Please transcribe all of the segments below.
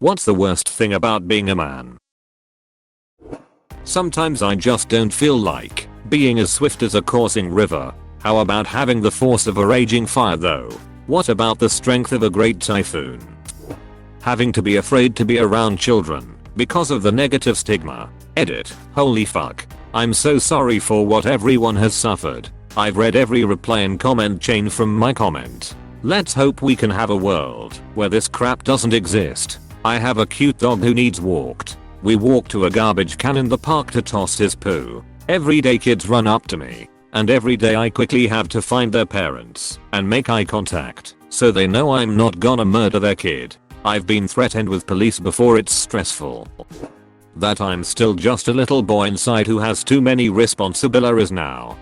What's the worst thing about being a man? Sometimes I just don't feel like being as swift as a coursing river. How about having the force of a raging fire though? What about the strength of a great typhoon? Having to be afraid to be around children because of the negative stigma. Edit. Holy fuck. I'm so sorry for what everyone has suffered. I've read every reply and comment chain from my comment. Let's hope we can have a world where this crap doesn't exist. I have a cute dog who needs walked. We walk to a garbage can in the park to toss his poo. Every day kids run up to me. And every day I quickly have to find their parents and make eye contact so they know I'm not gonna murder their kid. I've been threatened with police before. It's stressful. That I'm still just a little boy inside who has too many responsibilities now.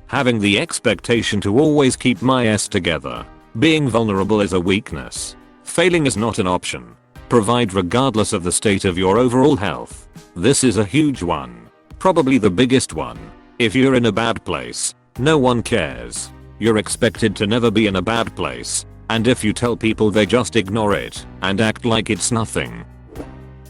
Having the expectation to always keep my ass together. Being vulnerable is a weakness. Failing is not an option. Provide regardless of the state of your overall health. This is a huge one. Probably the biggest one. If you're in a bad place, no one cares. You're expected to never be in a bad place. And if you tell people, they just ignore it and act like it's nothing.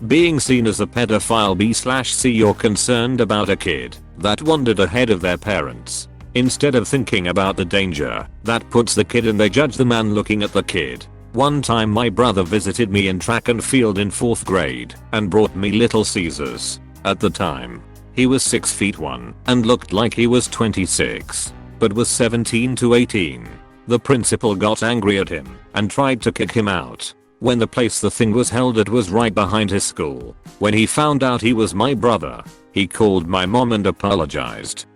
Being seen as a pedophile. B/C you're concerned about a kid that wandered ahead of their parents. Instead of thinking about the danger that puts the kid in, they judge the man looking at the kid. One time my brother visited me in track and field in 4th grade and brought me Little Caesars. At the time, he was 6'1" and looked like he was 26, but was 17 to 18. The principal got angry at him and tried to kick him out. When the place the thing was held at was right behind his school. When he found out he was my brother, he called my mom and apologized.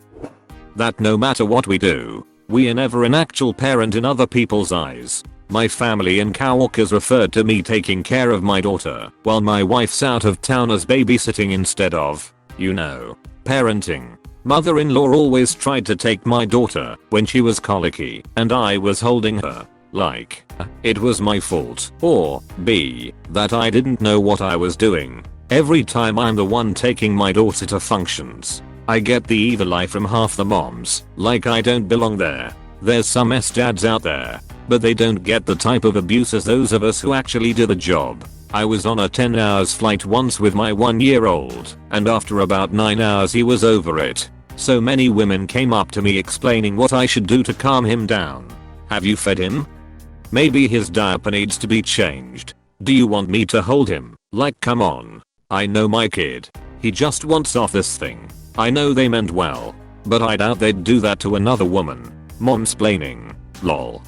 That no matter what we do, we are never an actual parent in other people's eyes. My family in Coworkers referred to me taking care of my daughter while my wife's out of town as babysitting instead of, parenting. Mother-in-law always tried to take my daughter when she was colicky and I was holding her. Like, it was my fault, or B, that I didn't know what I was doing. Every time I'm the one taking my daughter to functions, I get the evil eye from half the moms, like I don't belong there. There's some dads out there, but they don't get the type of abuse as those of us who actually do the job. I was on a 10 hours flight once with my 1-year-old, and after about 9 hours he was over it. So many women came up to me explaining what I should do to calm him down. Have you fed him? Maybe his diaper needs to be changed. Do you want me to hold him? Like, come on. I know my kid. He just wants off this thing. I know they meant well, but I doubt they'd do that to another woman. Momsplaining. Lol.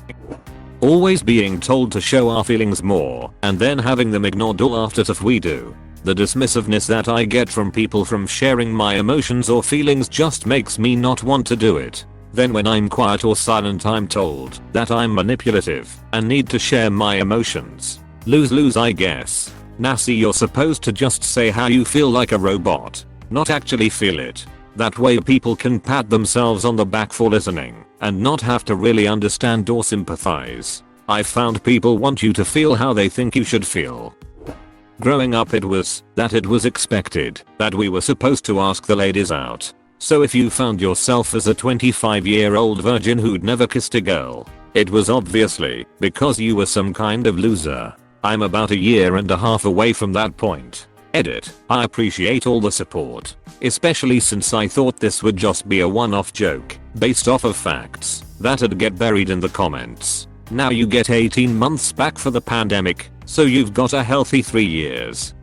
Always being told to show our feelings more and then having them ignored all after if we do. The dismissiveness that I get from people from sharing my emotions or feelings just makes me not want to do it. Then when I'm quiet or silent, I'm told that I'm manipulative and need to share my emotions. Lose-lose, I guess. Nasty, you're supposed to just say how you feel like a robot, not actually feel it. That way people can pat themselves on the back for listening and not have to really understand or sympathize. I found people want you to feel how they think you should feel. Growing up it was expected that we were supposed to ask the ladies out. So if you found yourself as a 25-year-old virgin who'd never kissed a girl, it was obviously because you were some kind of loser. I'm about 1.5 years away from that point. Edit. I appreciate all the support, especially since I thought this would just be a one-off joke based off of facts that'd get buried in the comments. Now you get 18 months back for the pandemic, so you've got a healthy 3 years.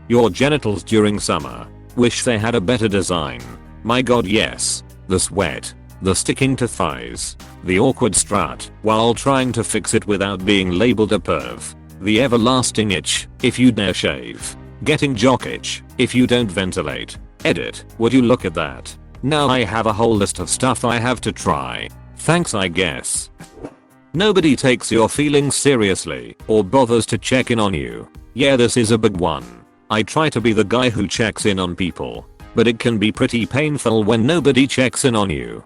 Your genitals during summer. Wish they had a better design. My god, yes. The sweat. The sticking to thighs. The awkward strut while trying to fix it without being labeled a perv. The everlasting itch if you dare shave. Getting jock itch if you don't ventilate. Edit. Would you look at that? Now I have a whole list of stuff I have to try. Thanks, I guess. Nobody takes your feelings seriously or bothers to check in on you. Yeah, this is a big one. I try to be the guy who checks in on people, but it can be pretty painful when nobody checks in on you.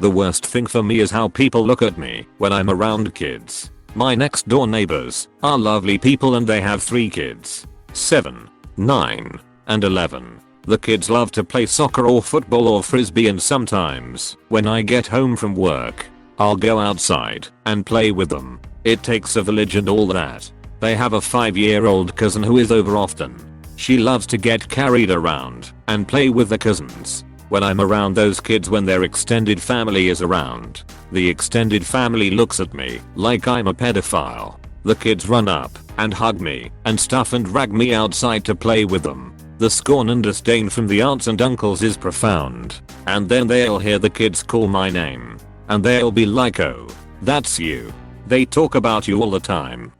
The worst thing for me is how people look at me when I'm around kids. My next door neighbors are lovely people and they have 3 kids. 7, 9, and 11. The kids love to play soccer or football or frisbee, and sometimes when I get home from work, I'll go outside and play with them. It takes a village and all that. They have a 5-year-old cousin who is over often. She loves to get carried around and play with the cousins. When I'm around those kids when their extended family is around, the extended family looks at me like I'm a pedophile. The kids run up and hug me and stuff and drag me outside to play with them. The scorn and disdain from the aunts and uncles is profound. And then they'll hear the kids call my name. And they'll be like, oh, that's you. They talk about you all the time.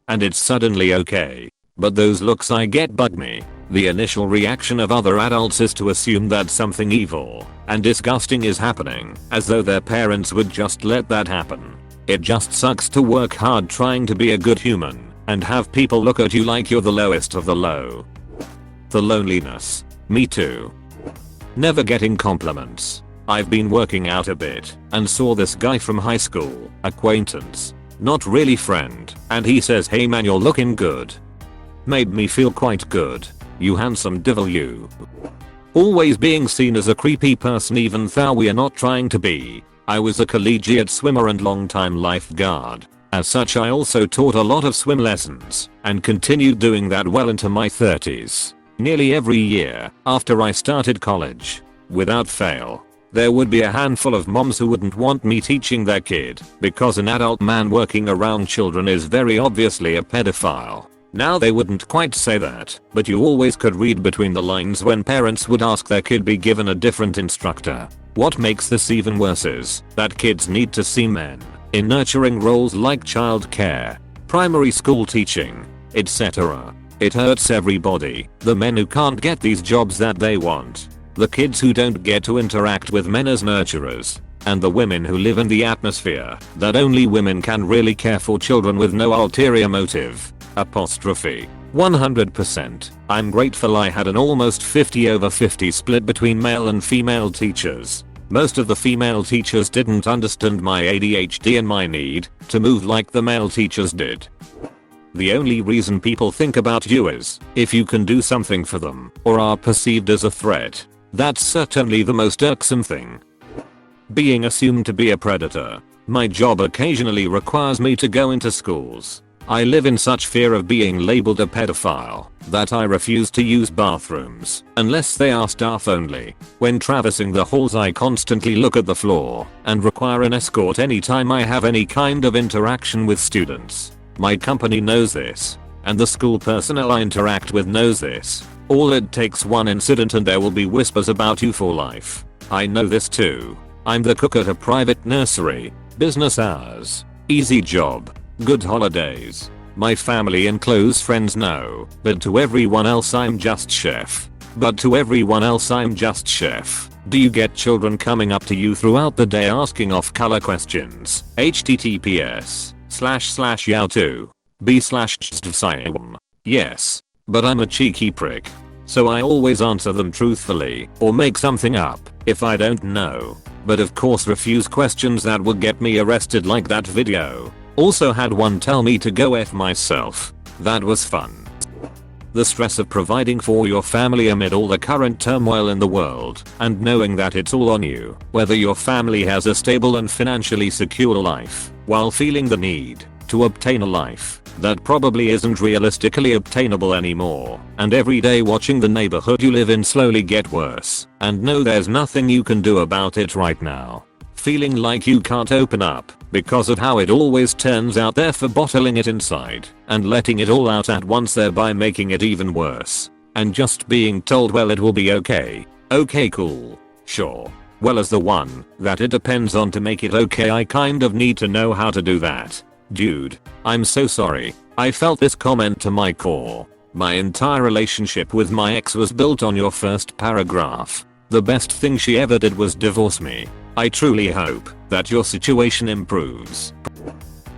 And it's suddenly okay. But those looks I get bug me. The initial reaction of other adults is to assume that something evil and disgusting is happening, as though their parents would just let that happen. It just sucks to work hard trying to be a good human and have people look at you like you're the lowest of the low. The loneliness. Me too. Never getting compliments. I've been working out a bit and saw this guy from high school, acquaintance, not really friend, and he says, "Hey man, you're looking good." Made me feel quite good. You handsome devil you. Always being seen as a creepy person even though we are not trying to be. I was a collegiate swimmer and long-time lifeguard. As such, I also taught a lot of swim lessons and continued doing that well into my 30s. Nearly every year after I started college, without fail, there would be a handful of moms who wouldn't want me teaching their kid because an adult man working around children is very obviously a pedophile. Now they wouldn't quite say that, but you always could read between the lines when parents would ask their kid be given a different instructor. What makes this even worse is that kids need to see men in nurturing roles like child care, primary school teaching, etc. It hurts everybody. The men who can't get these jobs that they want, the kids who don't get to interact with men as nurturers, and the women who live in the atmosphere that only women can really care for children with no ulterior motive. 100%. I'm grateful I had an almost 50/50 split between male and female teachers. Most of the female teachers didn't understand my ADHD and my need to move like the male teachers did. The only reason people think about you is if you can do something for them or are perceived as a threat. That's certainly the most irksome thing. Being assumed to be a predator. My job occasionally requires me to go into schools. I live in such fear of being labeled a pedophile that I refuse to use bathrooms unless they are staff only. When traversing the halls, I constantly look at the floor and require an escort anytime I have any kind of interaction with students. My company knows this, and the school personnel I interact with knows this. All it takes one incident and there will be whispers about you for life. I know this too. I'm the cook at a private nursery. Business hours. Easy job. Good holidays. My family and close friends know, but to everyone else I'm just chef. Do you get children coming up to you throughout the day asking off-color questions? https://yao2b/. Yes. But I'm a cheeky prick. So I always answer them truthfully or make something up if I don't know. But of course refuse questions that would get me arrested like that video. Also had one tell me to go F myself. That was fun. The stress of providing for your family amid all the current turmoil in the world and knowing that it's all on you, whether your family has a stable and financially secure life, while feeling the need to obtain a life that probably isn't realistically obtainable anymore, and every day watching the neighborhood you live in slowly get worse and know there's nothing you can do about it right now. Feeling like you can't open up because of how it always turns out, therefore bottling it inside and letting it all out at once, thereby making it even worse. And just being told, well, it will be okay. Okay, cool. Sure. Well, as the one that it depends on to make it okay, I kind of need to know how to do that. Dude, I'm so sorry. I felt this comment to my core. My entire relationship with my ex was built on your first paragraph. The best thing she ever did was divorce me. I truly hope that your situation improves.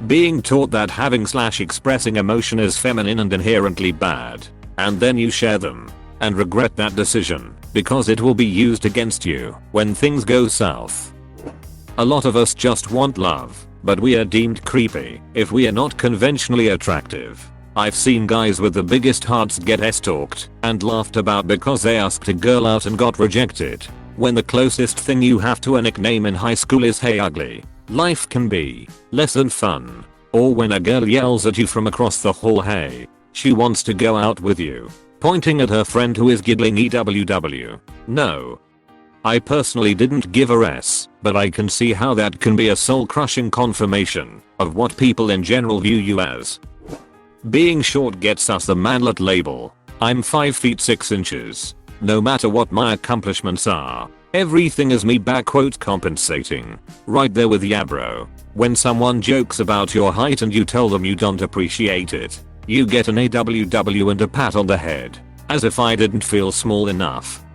Being taught that having/expressing emotion is feminine and inherently bad, and then you share them and regret that decision because it will be used against you when things go south. A lot of us just want love, but we are deemed creepy if we are not conventionally attractive. I've seen guys with the biggest hearts get stalked and laughed about because they asked a girl out and got rejected, when the closest thing you have to a nickname in high school is "Hey Ugly." Life can be less than fun. Or when a girl yells at you from across the hall, hey, she wants to go out with you, pointing at her friend who is giggling EWW. No. I personally didn't give a s, but I can see how that can be a soul-crushing confirmation of what people in general view you as. Being short gets us the manlet label. I'm 5 feet 6 inches. No matter what my accomplishments are, everything is me compensating. Right there with ya bro. When someone jokes about your height and you tell them you don't appreciate it, you get an AWW and a pat on the head. As if I didn't feel small enough.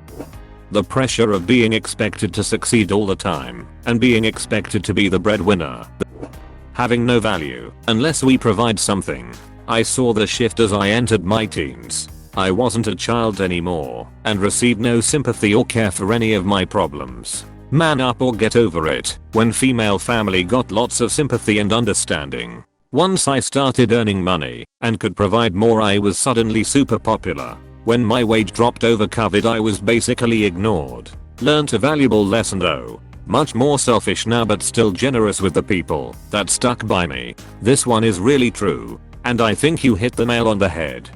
The pressure of being expected to succeed all the time and being expected to be the breadwinner. Having no value unless we provide something. I saw the shift as I entered my teens. I wasn't a child anymore and received no sympathy or care for any of my problems. Man up or get over it. When female family got lots of sympathy and understanding. Once I started earning money and could provide more, I was suddenly super popular. When my wage dropped over COVID, I was basically ignored. Learned a valuable lesson though. Much more selfish now but still generous with the people that stuck by me. This one is really true. And I think you hit the nail on the head.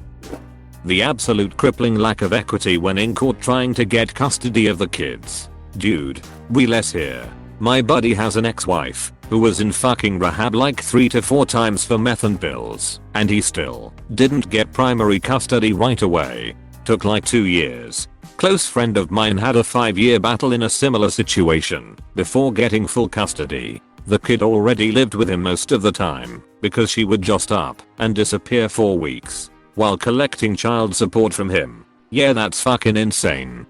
The absolute crippling lack of equity when in court trying to get custody of the kids. Dude, we less here. My buddy has an ex-wife who was in fucking rehab like 3 to 4 times for meth and pills, and he still didn't get primary custody right away. Took like 2 years. Close friend of mine had a 5-year battle in a similar situation before getting full custody. The kid already lived with him most of the time because she would just up and disappear for weeks while collecting child support from him. Yeah, that's fucking insane.